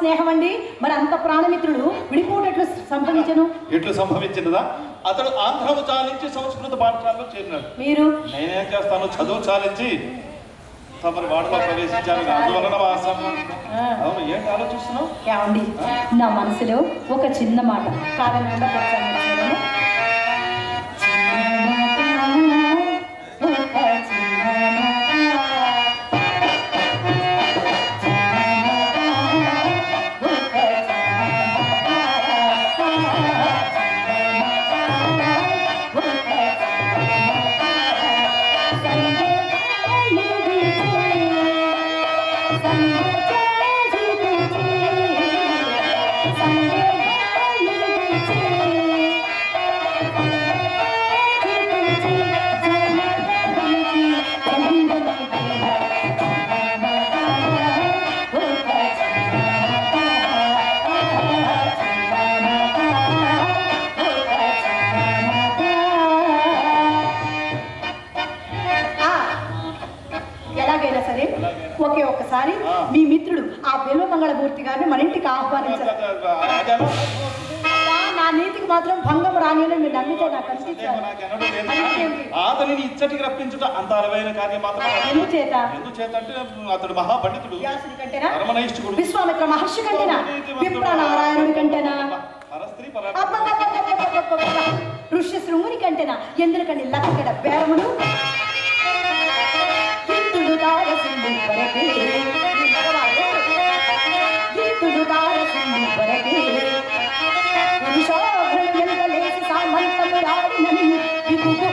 స్నేహం అండి. మరి అంత ప్రాణమిత్రుడు విడిపోవటట్లు సంభవించను. ఎట్లు సంభవించినదా? అతడు ఆంధ్రము చాలించి సంస్కృత పాఠశాలలో చేరినాడు. మీరు నేనేం చేస్తాను, చదువు చాలించి తమరి వాడలో ప్రవేశించాను. అందువలన అవును, ఏంటి ఆలోచిస్తున్నావు? ఏమండి, నా మనసులో ఒక చిన్న మాట కాదనకుండా భీమమంగళమూర్తి గారిని మన ఇంటికి ఆహ్వానించారు. అదేనా? నా నీతికి మాత్రం భంగం రాని మీరు నమ్మితే నాకు అనిపించారు. అతనిని ఇచ్చటికి రప్పించుట అంత అరవైన కార్యం మాత్రం. ఎందుచేత అంటే అతడు మహాపండితుడు, వ్యాసుడి కంటేనా, పరమనైష్ఠుడు, విశ్వామిత్ర మహర్షి కంటేనా, విప్ర నారాయణుడి కంటేనా, ఋష్య శృంగుని కంటేనా, ఎందుకండి లక్కడ బేరములు గిత్తుడు తారసిండు వరకే, గిత్తుడు గిత్తుడు వరకే, పురుషోగ్రం ఎంత లేసి సామంతము రాడినని విపుగు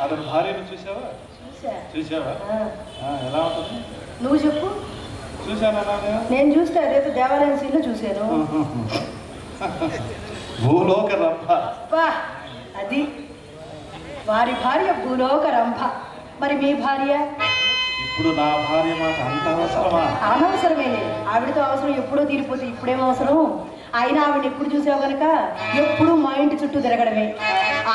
అతని భార్యను చూసావా? చూసావా? ఎలా ఉంటుంది? నువ్వు చెప్పు. చూసానా? నేను చూస్తే అదైతే దేవాలయం సీన్లో చూశాను. భూలోక రంభ. అది వారి భార్య భూలోక రంభ. మరి మీ భార్య? ఇప్పుడు నా భార్య మాట అంత అవసరమా? అనవసరమే. ఆవిడతో అవసరం ఎప్పుడో తీరిపోతే ఇప్పుడేం అవసరం? అయినా ఆవిడ ఎప్పుడు చూసావు కనుక ఎప్పుడు మా ఇంటి చుట్టూ తిరగడమే.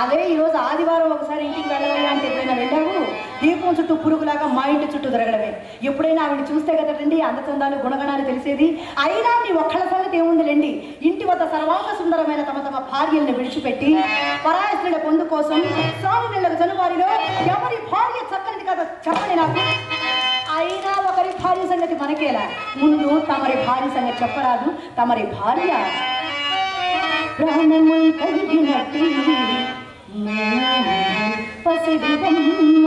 అదే ఈరోజు ఆదివారం ఒకసారి ఇంటికి వెళ్ళాలి అంటే ఎప్పుడైనా వెళ్ళావు, దీపం చుట్టూ పురుగులాగా మా ఇంటి చుట్టూ తిరగడమే. ఎప్పుడైనా ఆవిడ చూస్తే కదండి అందచందాలు గుణగణాలు తెలిసేది. అయినా నీ ఒక్కళ్ళ సంగతి ఏముందిలేండి, ఇంటి వద్ద సర్వాంగ సుందరమైన తమ తమ భార్యల్ని విడిచిపెట్టి పరాయ స్త్రీల పొందు కోసం స్వామి నెలకు జనువారిలో ఎవరి భార్య చక్కనిది కదా చెప్పండి నాకు. అయినా ఒకరి భార్య సంగతి మనకేలా, ముందు తమరి భార్య సంగతి చెప్పరాదు. తమరి భార్య ప్రాణము కలిగినట్టి పసిడివమ్మ,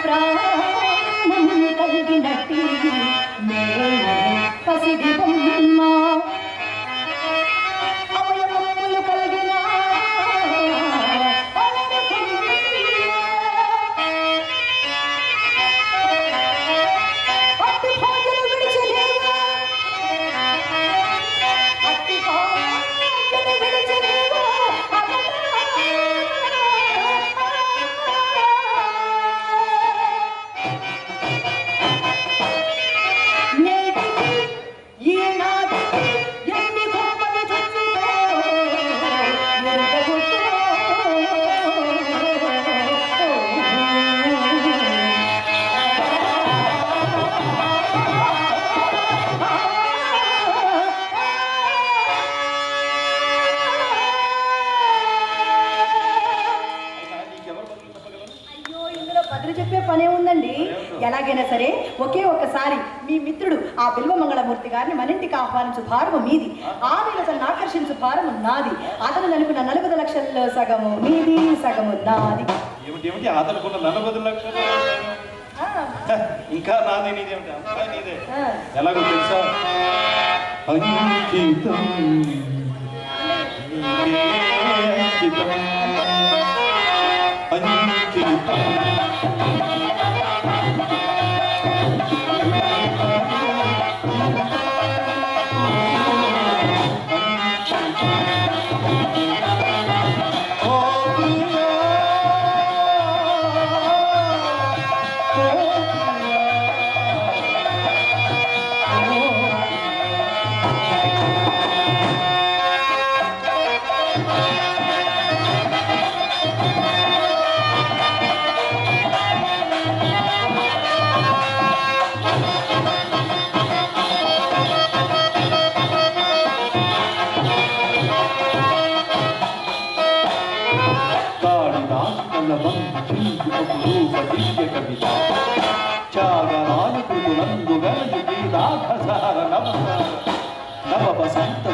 ప్రాణము కలిగినట్టి పసిడివమ్మ, అవయవములు కలిగిన చెప్పే పనే ఉందండి. ఎలాగైనా సరే ఒకే ఒక్కసారి మీ మిత్రుడు ఆ బిల్వమంగళమూర్తి గారిని మన ఇంటికి ఆహ్వానించు భారము మీది, ఆమెను తను ఆకర్షించు భారము నాది. అతను అనుకున్న 40 లక్షల్లో సగము మీది, సగము నాది. ఏమిటి అతనుకున్న 40 లక్షలు ఇంకా నాది, నీదేమిటి? అంతా నీదే. ఎలాగో తెలుసా? అంకితం రూపదివ్య కవిత త్యాగరాజ కృతులందుగలయు గీతాఘసార నవ వసంత